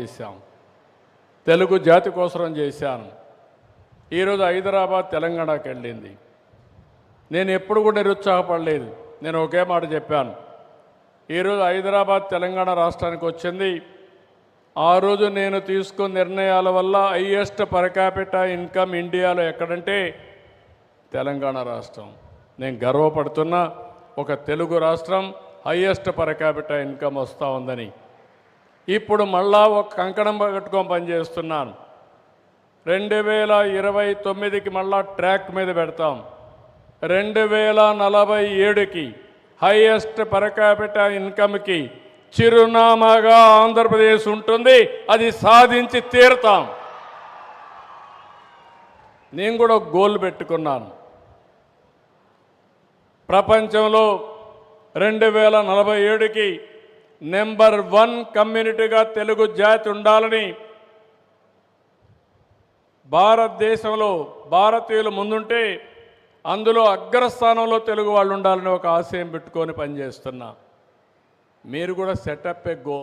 చేశాం, తెలుగు జాతి కోసం చేశాను. ఈరోజు హైదరాబాద్ తెలంగాణకి వెళ్ళింది. నేను ఎప్పుడు కూడా నిరుత్సాహపడలేదు. నేను ఒకే మాట చెప్పాను, ఈరోజు హైదరాబాద్ తెలంగాణ రాష్ట్రానికి వచ్చింది. ఆ రోజు నేను తీసుకున్న నిర్ణయాల వల్ల హైయెస్ట్ పర్ క్యాపిటా ఇన్కమ్ ఇండియాలో ఎక్కడంటే తెలంగాణ రాష్ట్రం. నేను గర్వపడుతున్న ఒక తెలుగు రాష్ట్రం హైయెస్ట్ పర్ క్యాపిటా ఇన్కమ్ వస్తూ ఉందని. ఇప్పుడు మళ్ళా ఒక కంకణం కట్టుకొని పనిచేస్తున్నాను. 2029కి మళ్ళా ట్రాక్ మీద పెడతాం. 2047కి హైయెస్ట్ పర్ క్యాపిటా ఇన్కమ్కి చిరునామాగా ఆంధ్రప్రదేశ్ ఉంటుంది. అది సాధించి తీరుతాం. నేను కూడా ఒక గోల్ పెట్టుకున్నాను. ప్రపంచంలో 2047కి నెంబర్ 1 కమ్యూనిటీగా తెలుగు జాతి ఉండాలని, భారతదేశంలో భారతీయులు ముందుంటే అందులో అగ్రస్థానంలో తెలుగు వాళ్ళు ఉండాలని ఒక ఆశయం పెట్టుకొని పనిచేస్తున్నా. మీరు కూడా సెటప్ ఏ గో